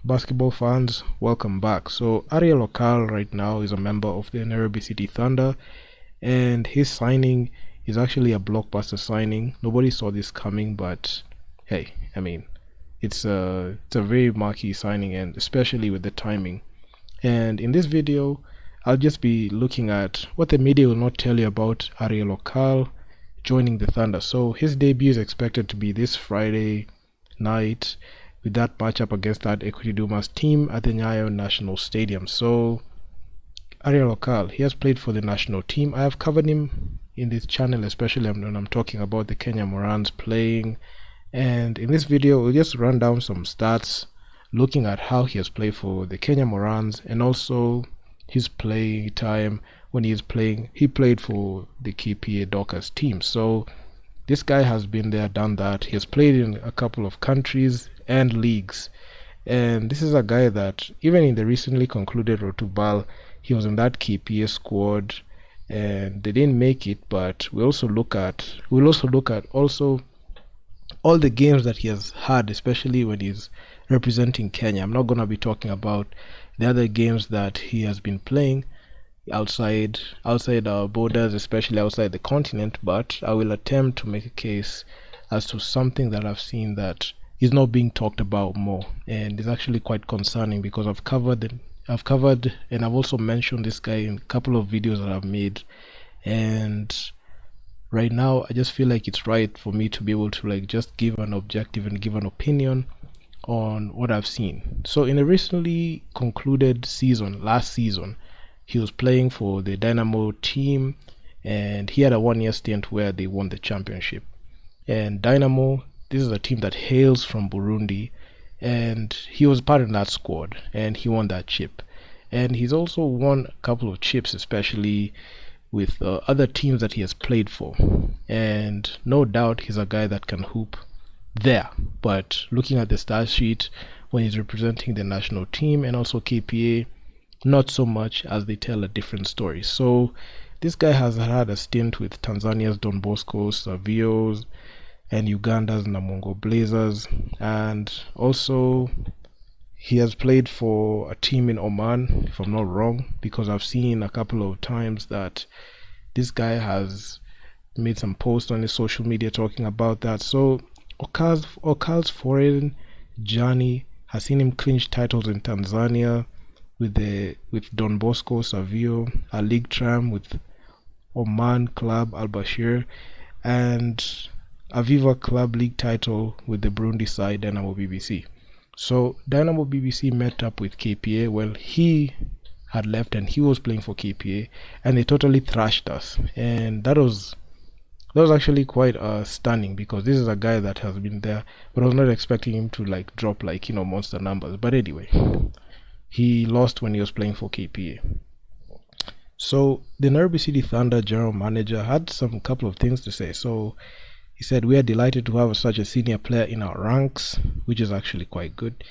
Basketball fans, welcome back. So Ariel Okal right now is a member of the Nairobi City Thunder, and his signing is actually a blockbuster signing. Nobody saw this coming, but hey, I mean, it's a very marquee signing, and especially with the timing. And in this video, I'll just be looking at what the media will not tell you about Ariel Okal joining the Thunder. So his debut is expected to be this Friday night with that matchup against that Equity Dumas team at the Nyayo National Stadium. So Ariel Okal, he has played for the national team. I have covered him in this channel, especially when I'm talking about the Kenya Morans playing. And in this video, we'll just run down some stats, looking at how he has played for the Kenya Morans and also his play time when he's playing. He played for the KPA Dockers team. So this guy has been there, done that. He has played in a couple of countries and leagues. And this is a guy that even in the recently concluded Rotubal, he was in that KPA squad and they didn't make it, but we'll also look at also all the games that he has had, especially when he's representing Kenya. I'm not going to be talking about the other games that he has been playing outside our borders, especially outside the continent, but I will attempt to make a case as to something that I've seen that is not being talked about more, and it's actually quite concerning because I've covered and I've also mentioned this guy in a couple of videos that I've made, and right now I just feel like it's right for me to be able to like just give an objective and give an opinion on what I've seen. So in a recently concluded season, last season, he was playing for the Dynamo team and he had a 1 year stint where they won the championship. And Dynamo, this is a team that hails from Burundi, and he was part of that squad and he won that chip. And he's also won a couple of chips, especially with other teams that he has played for. And no doubt he's a guy that can hoop there. But looking at the stat sheet when he's representing the national team and also KPA, not so much, as they tell a different story. So this guy has had a stint with Tanzania's Don Bosco Savios and Uganda's Namungo Blazers, and also he has played for a team in Oman, if I'm not wrong, because I've seen a couple of times that this guy has made some posts on his social media talking about that. So Okal's foreign journey has seen him clinch titles in Tanzania with Don Bosco Savio, a league tram with Oman club Al Bashir, and a Viva Club League title with the Burundi side Dynamo BBC. So Dynamo BBC met up with KPA. Well, he had left and he was playing for KPA, and they totally thrashed us. And that was actually quite stunning, because this is a guy that has been there, but I was not expecting him to like drop like monster numbers. But anyway, he lost when he was playing for KPA. So the Nairobi City Thunder general manager had some couple of things to say. So he said, "We are delighted to have such a senior player in our ranks," which is actually quite good.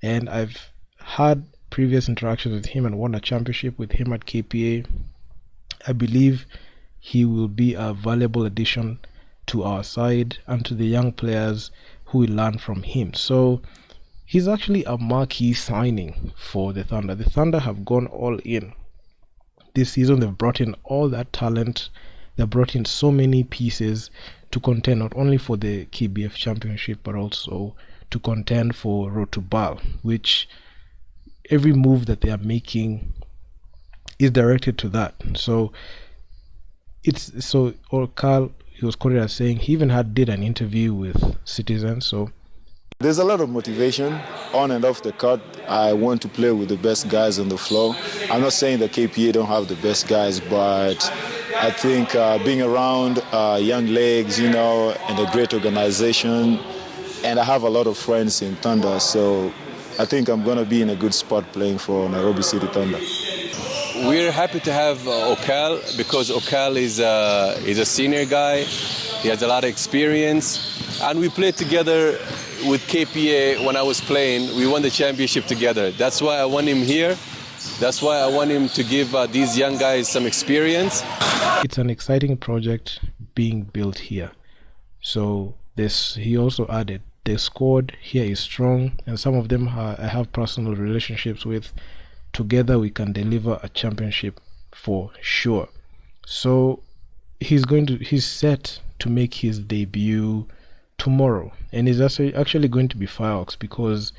And I've had previous interactions with him and won a championship with him at KPA. I believe he will be a valuable addition to our side and to the young players who will learn from him. So he's actually a marquee signing for the Thunder. The Thunder have gone all in this season. They've brought in all that talent. They brought in so many pieces to contend not only for the KBF championship but also to contend for Road to Bal, which every move that they are making is directed to that. So Okal, he was quoted as saying he even did an interview with Citizen. So there's a lot of motivation on and off the court. I want to play with the best guys on the floor. I'm not saying that KPA don't have the best guys, but I think being around young legs, and a great organization, and I have a lot of friends in Thunder, so I think I'm going to be in a good spot playing for Nairobi City Thunder. We're happy to have Okal, because Okal is a senior guy. He has a lot of experience, and we played together with KPA when I was playing. We won the championship together. That's why I want him here. That's why I want him to give these young guys some experience. It's an exciting project being built here. So he also added, the squad here is strong, and some of them I have personal relationships with. Together we can deliver a championship for sure. So he's set to make his debut tomorrow, and is actually going to be fireworks, because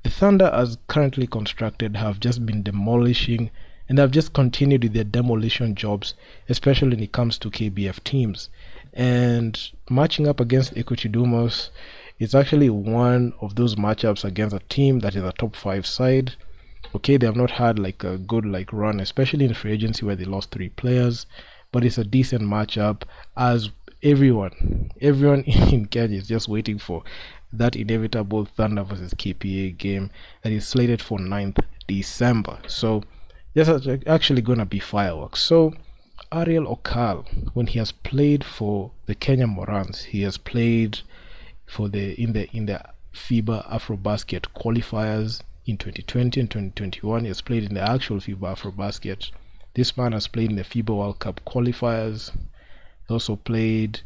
the Thunder, as currently constructed, have just been demolishing, and have just continued with their demolition jobs, especially when it comes to KBF teams. And matching up against Equity Dumas is actually one of those matchups against a team that is a top 5 side. Okay, they have not had like a good run, especially in free agency where they lost 3 players, but it's a decent matchup, as everyone in Kenya is just waiting for that inevitable Thunder versus KPA game that is slated for 9th December. So this is actually gonna be fireworks. So Ariel Okal, when he has played for the Kenya Morans, he has played for in the FIBA AfroBasket qualifiers in 2020 and 2021. He has played in the actual FIBA AfroBasket. This man has played in the FIBA World Cup qualifiers. He also played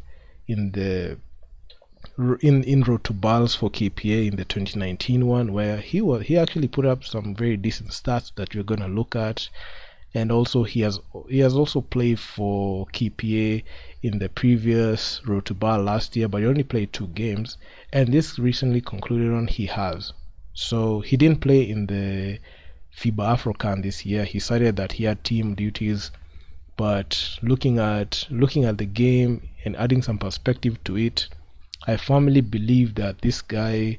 in the Road to Bals for KPA in the 2019 one, where he actually put up some very decent stats that we're going to look at. And also he has also played for KPA in the previous Road to Bal last year, but he only played 2 games, and this recently concluded on he has. So he didn't play in the FIBA AfroCan this year. He cited that he had team duties, but looking at the game and adding some perspective to it, I firmly believe that this guy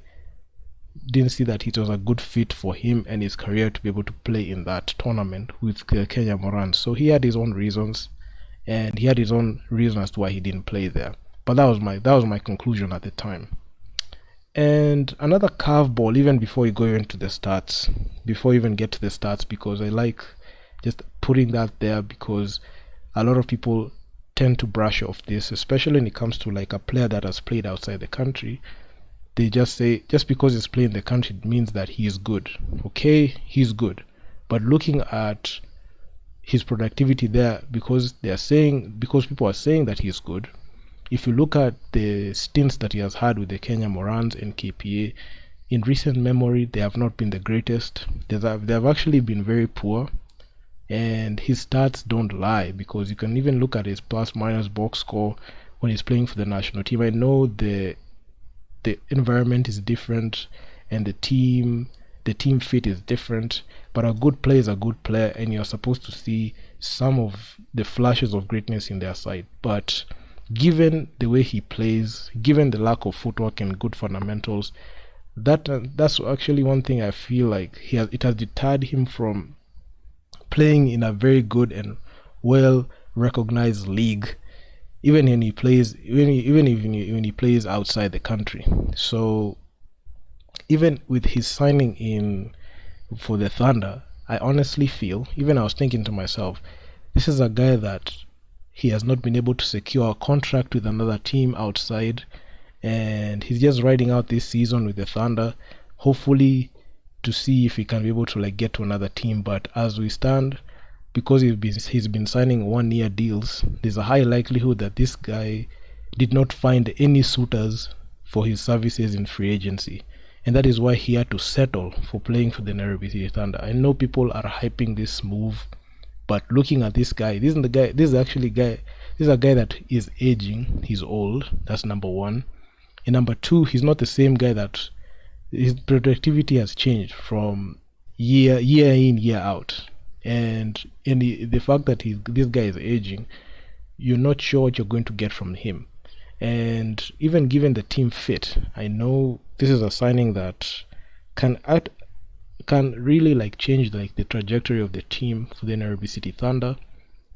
didn't see that it was a good fit for him and his career to be able to play in that tournament with Kenya Morans. So he had his own reasons, and he had his own reason as to why he didn't play there. But that was my conclusion at the time. And another curveball, even before you go into the stats, before you even get to the stats, because I like just putting that there, because a lot of people tend to brush off this, especially when it comes to like a player that has played outside the country. They just say just because he's playing in the country, it means that he is good. Okay, he's good, but looking at his productivity there, because people are saying that he's good. If you look at the stints that he has had with the Kenya Morans and KPA, in recent memory, they have not been the greatest. They have actually been very poor, and his stats don't lie, because you can even look at his plus minus box score when he's playing for the national team. I know the environment is different and the team fit is different, but a good player is a good player, and you're supposed to see some of the flashes of greatness in their side. But given the way he plays, given the lack of footwork and good fundamentals, that's actually one thing I feel like it has deterred him from playing in a very good and well recognized league, even when he plays when he plays outside the country. So even with his signing in for the Thunder, I honestly feel, even I was thinking to myself, this is a guy that he has not been able to secure a contract with another team outside, and he's just riding out this season with the Thunder, hopefully to see if he can be able to like get to another team. But as we stand, because he's been signing 1-year deals, there's a high likelihood that this guy did not find any suitors for his services in free agency, and that is why he had to settle for playing for the Nairobi City Thunder. I know people are hyping this move, but looking at this guy, this is a guy that is aging. He's old. That's number one. And number two, he's not the same guy that his productivity has changed from year in, year out. And in the fact that this guy is aging, you're not sure what you're going to get from him. And even given the team fit, I know this is a signing that can really like change like the trajectory of the team for the Nairobi City Thunder,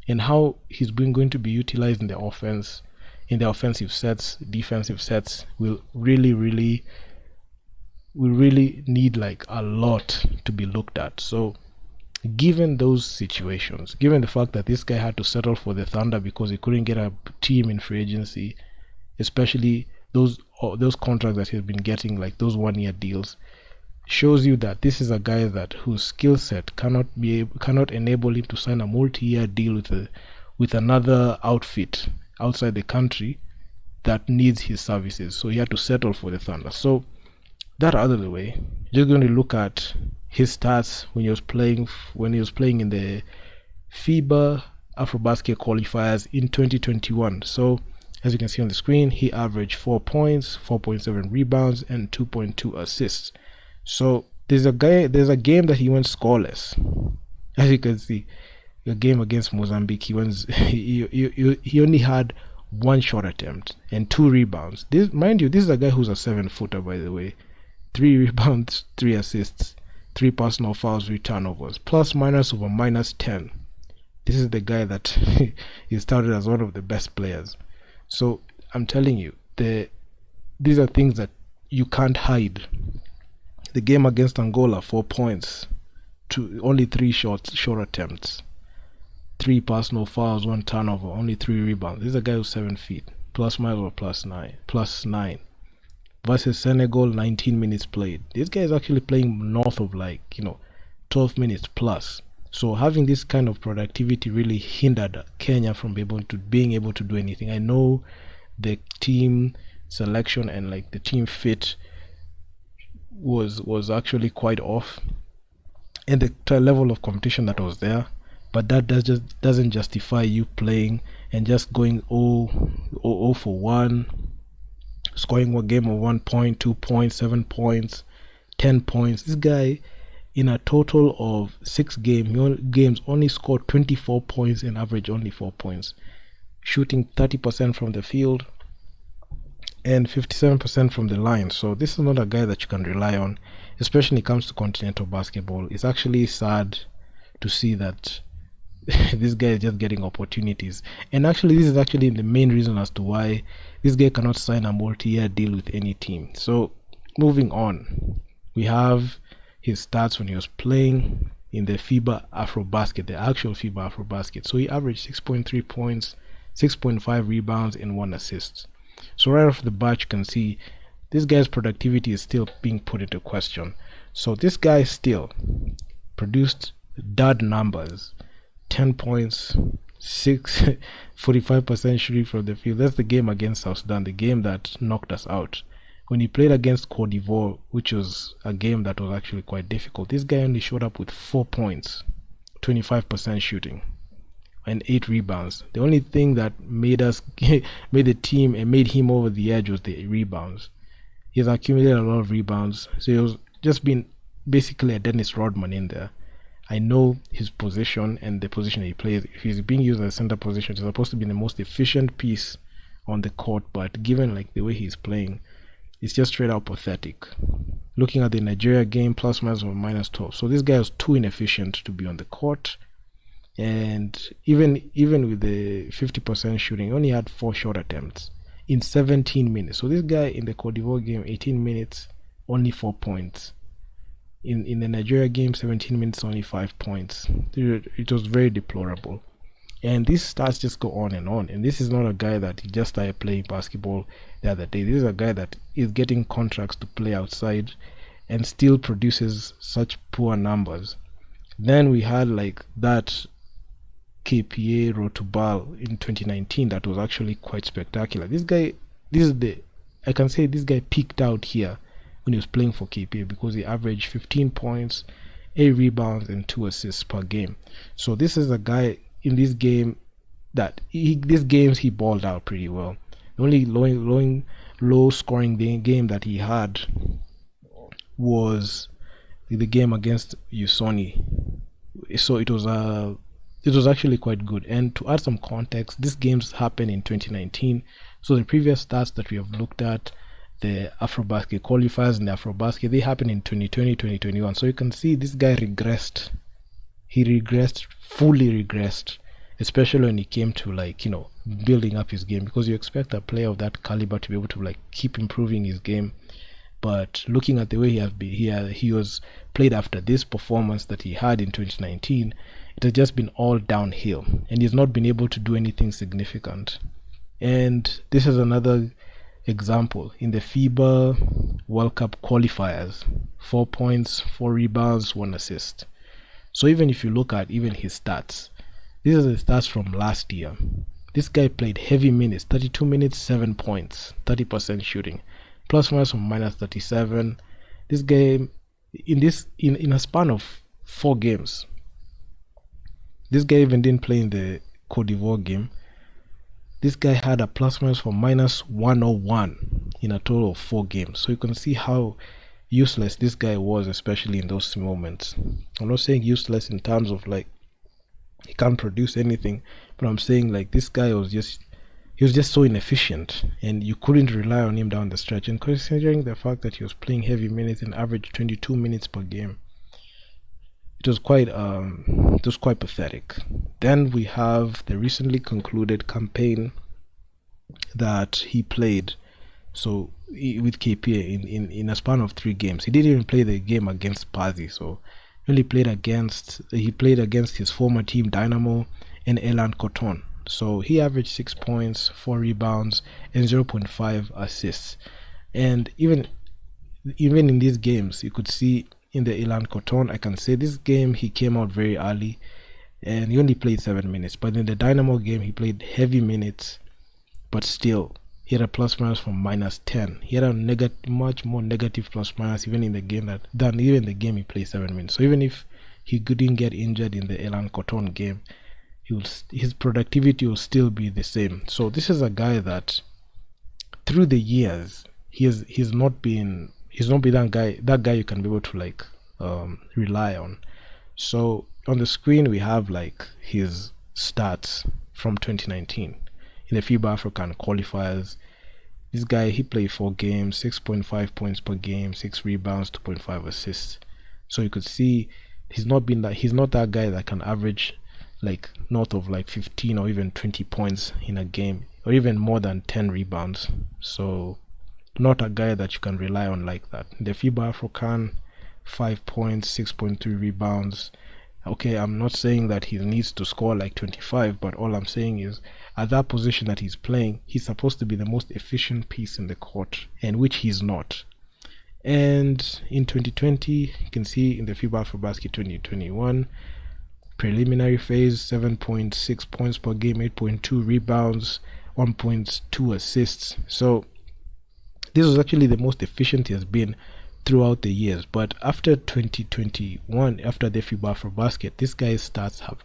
and how he's going to be utilized in the offense, in the offensive sets, defensive sets will really need like a lot to be looked at. So given those situations, given the fact that this guy had to settle for the Thunder because he couldn't get a team in free agency, especially those contracts that he's been getting, like those 1-year deals, shows you that this is a guy that whose skill set cannot enable him to sign a multi-year deal with another outfit outside the country that needs his services, so he had to settle for the Thunder. So that out of the way, just going to look at his stats when he was playing in the FIBA Afrobasket qualifiers in 2021. So as you can see on the screen, he averaged 4 points, 4.7 rebounds, and 2.2 assists. So there's a game that he went scoreless. As you can see, a game against Mozambique, he only had 1 shot attempt and 2 rebounds. Mind you, this is a guy who's a 7-footer, by the way. 3 rebounds, 3 assists, 3 personal fouls, 3 turnovers, plus minus over minus 10. This is the guy that he started as one of the best players. So I'm telling you, these are things that you can't hide. The game against Angola, 4 points, only 3 short attempts, 3 personal fouls, 1 turnover, only 3 rebounds. This is a guy who's 7 feet, plus minus over plus 9. Versus Senegal, 19 minutes played. This guy is actually playing north of 12 minutes plus. So having this kind of productivity really hindered Kenya from being able to do anything. I know the team selection and the team fit was actually quite off, and the level of competition that was there, but that doesn't justify you playing and just going 0 for 1, scoring one game of 1 point, 2 points, 7 points, 10 points. This guy, in a total of 6 games, only scored 24 points and averaged only 4 points, shooting 30% from the field and 57% from the line. So this is not a guy that you can rely on, especially when it comes to continental basketball. It's actually sad to see that this guy is just getting opportunities. And actually, this is actually the main reason as to why this guy cannot sign a multi-year deal with any team. So moving on, we have his stats when he was playing in the FIBA Afrobasket, the actual FIBA Afrobasket. So he averaged 6.3 points, 6.5 rebounds, and 1 assist. So right off the bat, you can see this guy's productivity is still being put into question. So this guy still produced dud numbers: 10 points, 45% shooting from the field. That's the game against South Sudan, the game that knocked us out. When he played against Cote d'Ivoire, which was a game that was actually quite difficult, this guy only showed up with 4 points, 25% shooting, and 8 rebounds. The only thing that made the team and made him over the edge was the rebounds. He's accumulated a lot of rebounds, so he was just been basically a Dennis Rodman in there. I know his position and the position he plays. If he's being used as a center position, it's supposed to be the most efficient piece on the court, but given the way he's playing, it's just straight out pathetic. Looking at the Nigeria game, plus minus or minus 12. So this guy was too inefficient to be on the court. And even with the 50% shooting, he only had 4 shot attempts in 17 minutes. So this guy in the Cote d'Ivoire game, 18 minutes, only 4 points. In the Nigeria game, 17 minutes, only 5 points. It was very deplorable. And these stats just go on. And this is not a guy that he just started playing basketball the other day. This is a guy that is getting contracts to play outside and still produces such poor numbers. Then we had that KPA Rotubal in 2019 that was actually quite spectacular. I can say this guy peaked out here when he was playing for KPA, because he averaged 15 points, 8 rebounds, and 2 assists per game. So this is a guy in this game that these games he balled out pretty well. The only low scoring game that he had was the game against Usoni. So it was actually quite good. And to add some context, these games happened in 2019. So the previous stats that we have looked at, the Afrobasket qualifiers and the Afrobasket, they happened in 2020, 2021. So you can see this guy regressed. He fully regressed, especially when it came to building up his game, because you expect a player of that caliber to be able to keep improving his game. But looking at the way he was played after this performance that he had in 2019, it has just been all downhill, and he's not been able to do anything significant. And this is another example in the FIBA World Cup qualifiers: 4 points, 4 rebounds, 1 assist. So even if you look at even his stats, these are the stats from last year. This guy played heavy minutes, 32 minutes, 7 points, 30% shooting, plus minus from minus 37. This game, in a span of 4 games, this guy even didn't play in the Cote d'Ivoire game. This guy had a plus minus from minus 101 in a total of 4 games. So you can see how useless this guy was, especially in those moments. I'm not saying useless in terms of like he can't produce anything, but I'm saying like this guy was just so inefficient, and you couldn't rely on him down the stretch. And considering the fact that he was playing heavy minutes and averaged 22 minutes per game, it was quite pathetic. Then we have the recently concluded campaign that he played. So with KPA in a span of 3 games, he didn't even play the game against Pazi. So he played against his former team Dynamo and Elan Coton. So he averaged 6 points, 4 rebounds, and 0.5 assists. And even in these games, you could see in the Elan Coton, I can say this game he came out very early, and he only played 7 minutes. But in the Dynamo game, he played heavy minutes, but still he had a plus minus from minus 10. He had a much more negative plus minus even in the game than even the game he played 7 minutes. So even if he couldn't get injured in the Elan Coton game, his productivity will still be the same. So this is a guy that through the years he's not been that guy you can be able to like rely on. So on the screen we have like his stats from 2019 in the FIBA African qualifiers. This guy, he played 4 games, 6.5 points per game, 6 rebounds, 2.5 assists. So you could see he's not that guy that can average like north of like 15 or even 20 points in a game, or even more than 10 rebounds. So not a guy that you can rely on like that. The FIBA African, 5 points, 6.3 rebounds. Okay, I'm not saying that he needs to score like 25, but all I'm saying is at that position that he's playing, he's supposed to be the most efficient piece in the court, and which he's not. And in 2020, you can see in the FIBA Afrobasket 2021 preliminary phase, 7.6 points per game, 8.2 rebounds, 1.2 assists. So this was actually the most efficient he has been throughout the years. But after 2021, after the FIBA Afrobasket, this guy's stats have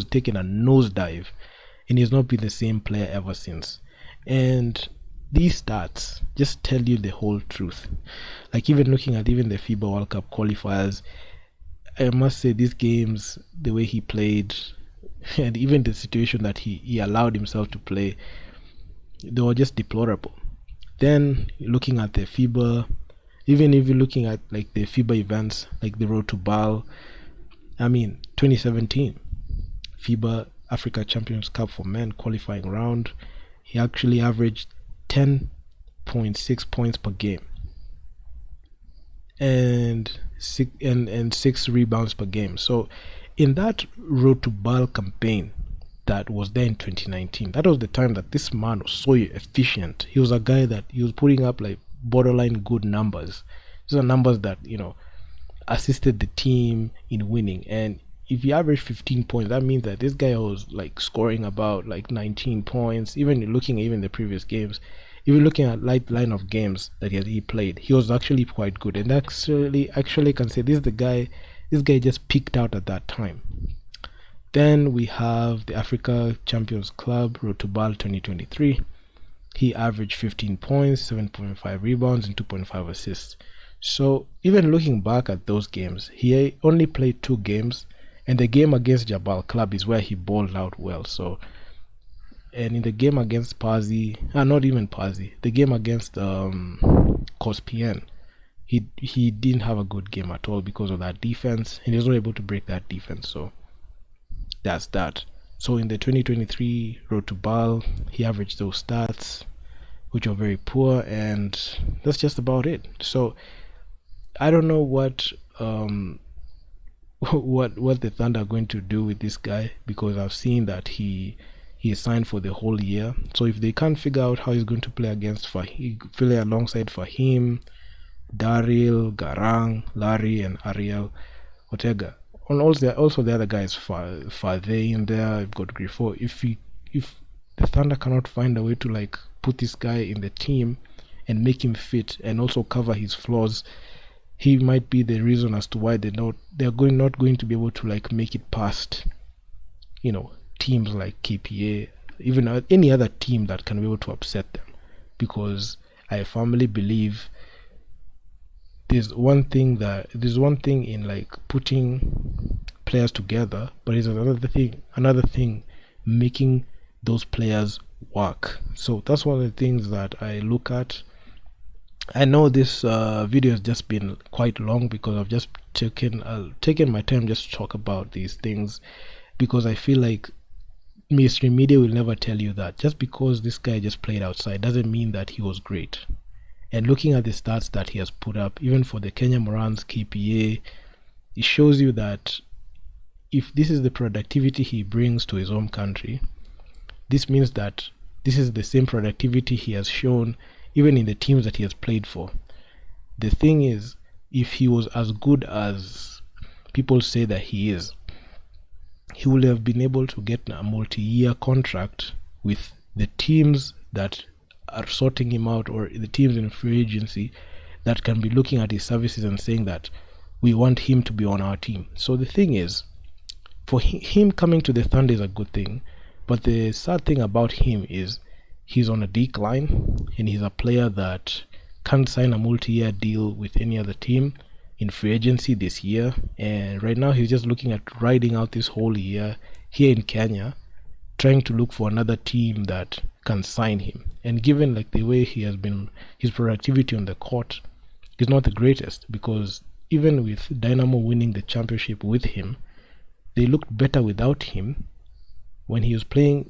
taken a nosedive, and he's not been the same player ever since. And these stats just tell you the whole truth. Like even looking at even the FIBA World Cup qualifiers, I must say these games, the way he played, and even the situation that he allowed himself to play, they were just deplorable. Then looking at the FIBA, even if you're looking at like the FIBA events, like the Road to Bal, 2017 FIBA Africa Champions Cup for men qualifying round, he actually averaged 10.6 points per game and 6 rebounds per game. So in that Road to Bal campaign that was there in 2019, that was the time that this man was so efficient. He was a guy that he was putting up like borderline good numbers. These are numbers that assisted the team in winning. And if you average 15 points, that means that this guy was like scoring about like 19 points. Even looking at even the previous games, even looking at line of games that he played, he was actually quite good. And actually can say this guy just peaked out at that time. Then we have the Africa Champions Club Road to Bal 2023. He averaged 15 points, 7.5 rebounds, and 2.5 assists. So even looking back at those games, he only played 2 games, and the game against Jabal Club is where he balled out well. So, and in the game against Pazi, not even Pazi, the game against Cospien, he didn't have a good game at all because of that defense, and he was not able to break that defense. So that's that. So in the 2023 Road to Bal, he averaged those stats, which are very poor, and that's just about it. So I don't know what the Thunder are going to do with this guy, because I've seen that he is signed for the whole year. So if they can't figure out how he's going to play alongside Fahim, Daryl, Garang, Larry, and Ariel, Ortega, and also the other guys, Fade in there, I've got Griffo. If the Thunder cannot find a way to like put this guy in the team and make him fit and also cover his flaws, he might be the reason as to why they're not going to be able to like make it past, you know, teams like KPA, even any other team that can be able to upset them. Because I firmly believe there's one thing in like putting players together, but there's another thing making those players work. So that's one of the things that I look at. I know this video has just been quite long because I've just taken my time just to talk about these things, because I feel like mainstream media will never tell you that just because this guy just played outside doesn't mean that he was great. And looking at the stats that he has put up, even for the Kenya Morans KPA, it shows you that if this is the productivity he brings to his home country, this means that this is the same productivity he has shown even in the teams that he has played for. The thing is, if he was as good as people say that he is, he would have been able to get a multi-year contract with the teams that are sorting him out, or the teams in free agency that can be looking at his services and saying that we want him to be on our team. So the thing is, for him coming to the Thunder is a good thing, but the sad thing about him is he's on a decline, and he's a player that can't sign a multi-year deal with any other team in free agency this year. And right now he's just looking at riding out this whole year here in Kenya, trying to look for another team that can sign him. And given like the way he has been, his productivity on the court is not the greatest, because even with Dynamo winning the championship with him, they looked better without him when he was playing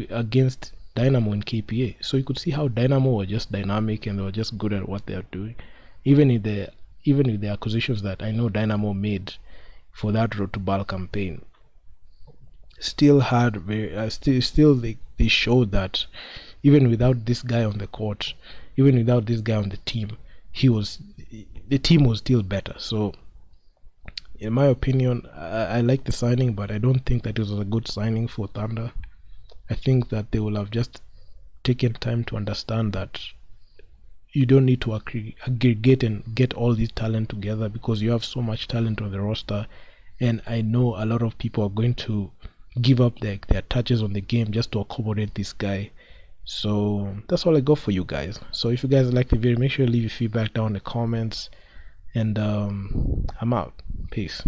against Dynamo and KPA. So you could see how Dynamo were just dynamic and they were just good at what they are doing. Even with the acquisitions that I know Dynamo made for that Road to Ball campaign, still they showed that even without this guy on the court, even without this guy on the team, the team was still better. So in my opinion, I like the signing, but I don't think that it was a good signing for Thunder. I think that they will have just taken time to understand that you don't need to aggregate and get all this talent together, because you have so much talent on the roster, and I know a lot of people are going to give up their touches on the game just to accommodate this guy. So that's all I got for you guys. So if you guys like the video, make sure you leave your feedback down in the comments, and I'm out. Peace.